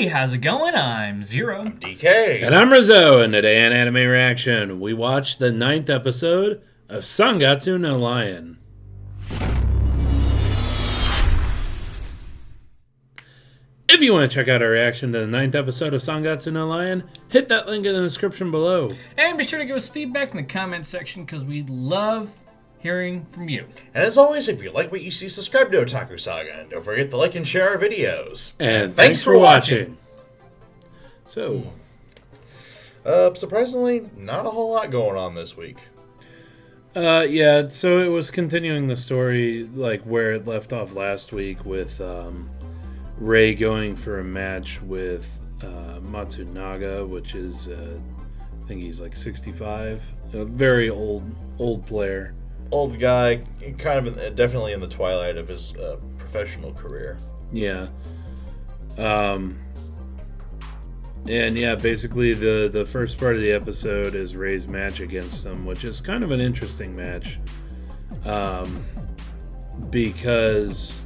everybody, how's it going? I'm Zero. I'm DK. And I'm Rizzo, and today on Anime Reaction, we watched the 9th episode of Sangatsu no Lion. If you want to check out our reaction to the 9th episode of Sangatsu no Lion, hit that link in the description below. And be sure to give us feedback in the comment section because we love hearing from you. And as always, if you like what you see, subscribe to Otaku Saga, and don't forget to like and share our videos. And thanks for watching. So, surprisingly, not a whole lot going on this week. yeah, so it was continuing the story like where it left off last week with Rei going for a match with Matsunaga, which is, I think he's like 65, a very old player. Old guy, kind of definitely in the twilight of his professional career. Yeah. And yeah, basically the first part of the episode is Rei's match against him, which is kind of an interesting match. Because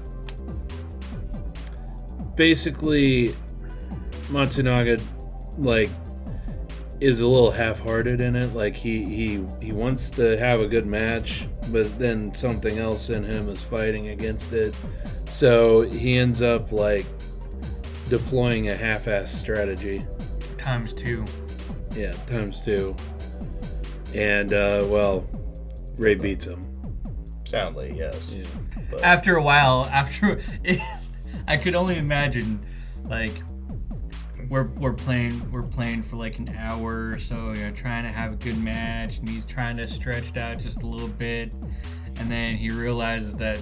basically Matsunaga is a little half-hearted in it. Like he wants to have a good match, but then something else in him is fighting against it. So he ends up deploying a half-assed strategy. Times two. Yeah, times two. And Rei beats him. Soundly, yes. Yeah. But After a while, I could only imagine, we're playing for like an hour or so, trying to have a good match, and he's trying to stretch it out just a little bit, and then he realizes that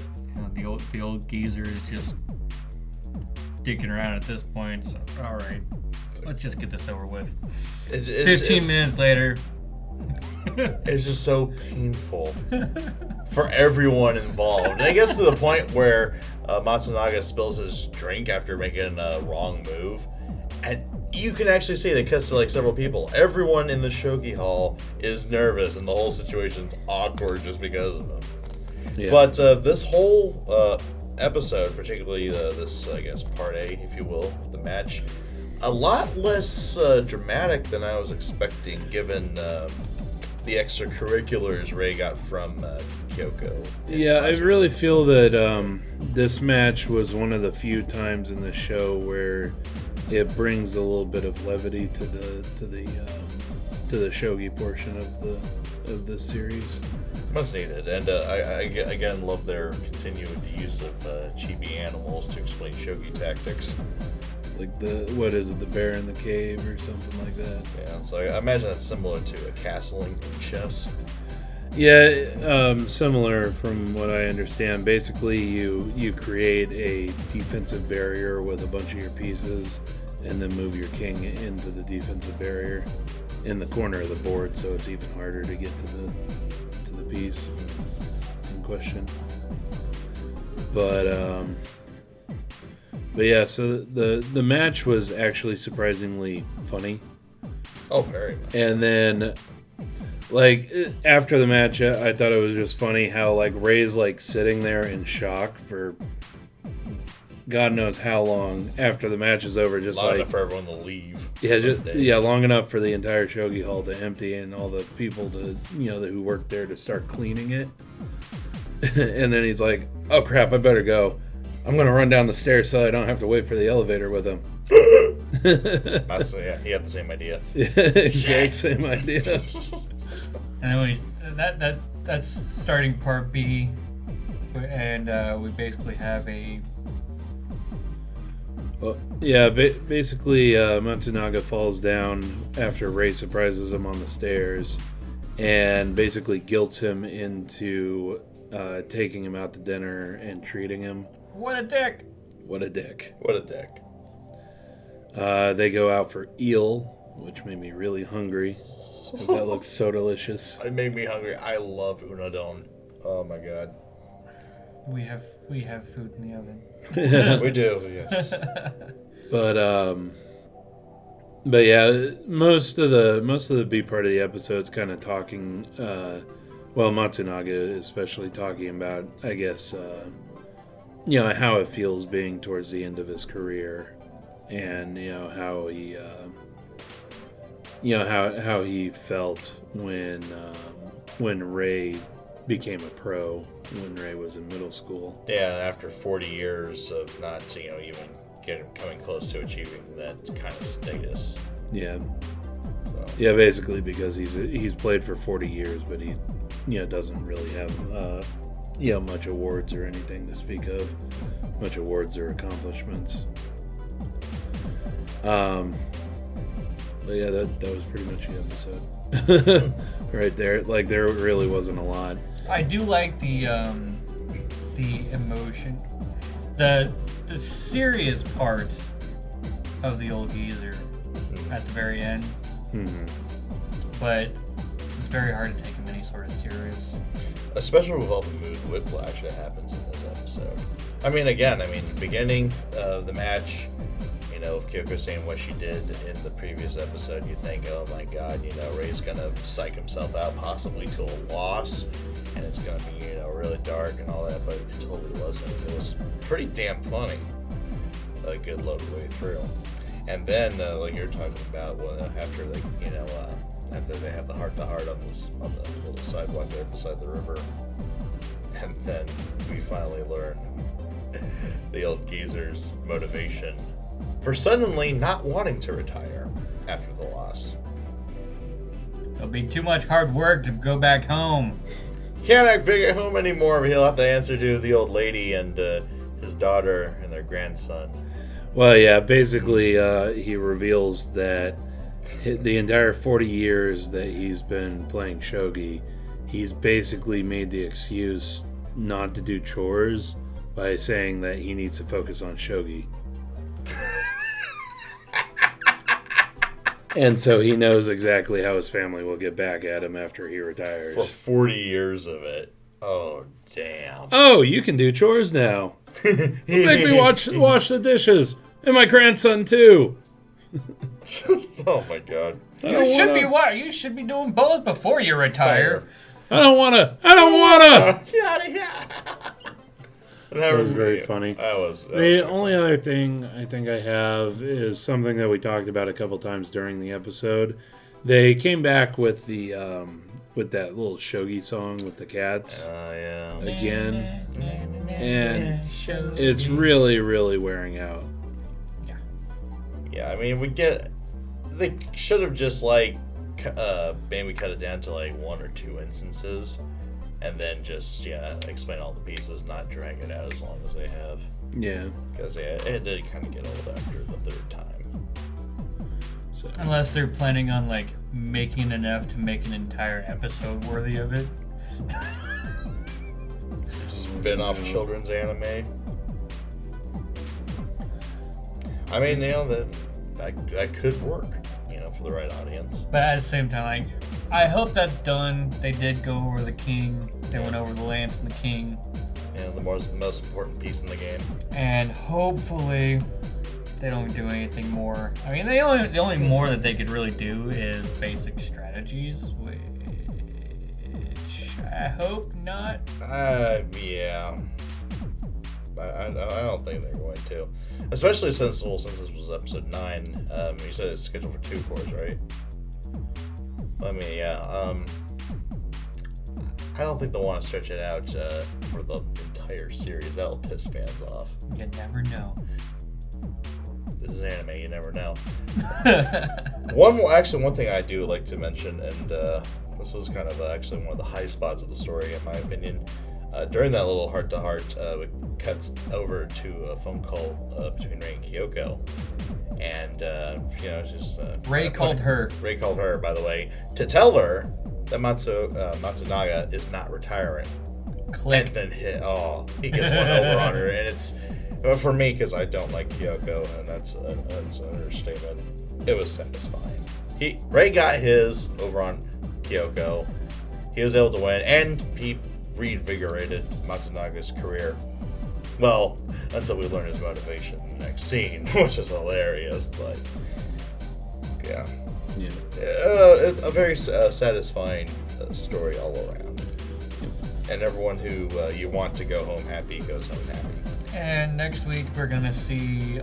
the old geezer is just dicking around at this point. So, all right, let's just get this over with. 15 minutes later. It's just so painful for everyone involved. And I guess to the point where Matsunaga spills his drink after making a wrong move. And you can actually see that cuts to several people. Everyone in the shogi hall is nervous, and the whole situation's awkward just because of them. Yeah. But this whole episode, particularly this, I guess, part A, if you will, the match, a lot less dramatic than I was expecting, given the extracurriculars Rei got from Kyoko. Yeah, I really feel that this match was one of the few times in the show where it brings a little bit of levity to the shogi portion of the series. Much needed, and I again love their continued use of chibi animals to explain shogi tactics. Like the bear in the cave or something like that. Yeah, so I imagine that's similar to a castling in chess. Yeah, similar from what I understand. Basically, you create a defensive barrier with a bunch of your pieces, and then move your king into the defensive barrier in the corner of the board, so it's even harder to get to the piece in question. But yeah, so the match was actually surprisingly funny. Oh, very much. And then, after the match, I thought it was just funny how, Rei's, sitting there in shock for God knows how long after the match is over. Just long enough for everyone to leave. Yeah, long enough for the entire shogi hall to empty and all the people to, who worked there to start cleaning it. And then he's like, oh crap, I better go. I'm going to run down the stairs so I don't have to wait for the elevator with him. Yeah, he had the same idea. Yeah, exact same idea. Anyways, that's starting part B, and we basically have a... Well, yeah, basically Matsunaga falls down after Rei surprises him on the stairs and basically guilts him into taking him out to dinner and treating him. What a dick! What a dick. They go out for eel, which made me really hungry. That looks so delicious. It made me hungry. I love unadon. Oh my god. We have food in the oven. We do, yes. But yeah, most of the B part of the episode's kind of talking. Matsunaga especially talking about, I guess, how it feels being towards the end of his career, and how he how he felt when Ray became a pro, when Ray was in middle school. Yeah, after 40 years of not even coming close to achieving that kind of status. Yeah. So. Yeah, basically because he's played for 40 years, but he doesn't really have much awards or anything to speak of, much awards or accomplishments. But yeah, that was pretty much the episode. Right there. Like, there really wasn't a lot. I do like the emotion, the serious part of the old geezer at the very end. Mm-hmm. But it's very hard to take him any sort of serious. Especially with all the mood whiplash that happens in this episode. I mean, again, the beginning of the match, of Kyoko saying what she did in the previous episode, you think, oh my god, Ray's gonna psych himself out possibly to a loss, and it's gonna be, really dark and all that, but it totally wasn't. It was pretty damn funny, a good load of the way through. And then, like you're talking about, after they, after they have the heart-to-heart on the little sidewalk there beside the river, and then we finally learn the old geezer's motivation for suddenly not wanting to retire after the loss. It'll be too much hard work to go back home. He can't act big at home anymore, but he'll have to answer to the old lady and his daughter and their grandson. Well, yeah, basically he reveals that the entire 40 years that he's been playing shogi, he's basically made the excuse not to do chores by saying that he needs to focus on shogi. And so he knows exactly how his family will get back at him after he retires. For 40 years of it. Oh, damn. Oh, you can do chores now. Make me wash the dishes. And my grandson, too. Oh, my God. You should be doing both before you retire. I don't want to. Get out of here. That was very funny. The only other thing I think I have is something that we talked about a couple times during the episode. They came back with the with that little shogi song with the cats again, and it's really, really wearing out. Yeah, they should have just maybe cut it down to one or two instances. And then just, explain all the pieces, not drag it out as long as they have. Yeah. Because, it did kind of get old after the third time. So. Unless they're planning on, making enough to make an entire episode worthy of it. Spin-off children's anime. I mean, that could work, for the right audience. But at the same time, I hope that's done. They did go over the king. They went over the lance and the king. Yeah, the most important piece in the game. And hopefully they don't do anything more. I mean, the only more that they could really do is basic strategies, which I hope not. Yeah. I don't think they're going to. Especially since this was episode 9. You said it's scheduled for 2 cores, right? I mean, yeah. I don't think they'll want to stretch it out for the entire series. That'll piss fans off. You never know. This is anime. You never know. One thing I do like to mention, and this was kind of actually one of the high spots of the story, in my opinion. During that little heart-to-heart, it cuts over to a phone call between Ray and Kyoko. And, just... Ray called her. Ray called her, by the way, to tell her that Matsunaga is not retiring. Click. And then he gets one over on her. And it's, for me, because I don't like Kyoko, and that's an understatement, it was satisfying. Ray got his over on Kyoko. He was able to win, and he reinvigorated Matsunaga's career. Well, until we learn his motivation in the next scene, which is hilarious, but yeah. A very satisfying story all around. And everyone who you want to go home happy goes home happy. And next week we're gonna see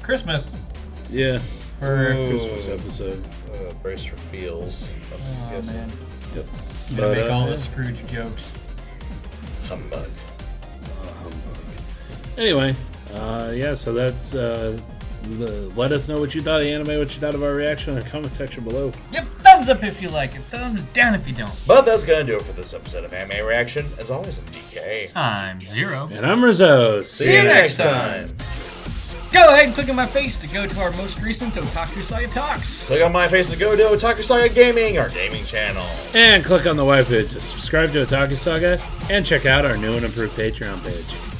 Christmas. Yeah. For Christmas episode. Brace for feels. I'm guessing. man. Yep. You gonna make all yeah. the Scrooge jokes. Humbug. Anyway, yeah, so that's let us know what you thought of the anime, what you thought of our reaction in the comment section below. Yep, thumbs up if you like it, thumbs down if you don't. But that's gonna do it for this episode of Anime Reaction. As always, I'm DK. I'm Zero. And I'm Rizzo. See you next time. Go ahead and click on my face to go to our most recent Otaku Saga Talks. Click on my face to go to Otaku Saga Gaming, our gaming channel. And click on the waifu to subscribe to Otaku Saga and check out our new and improved Patreon page.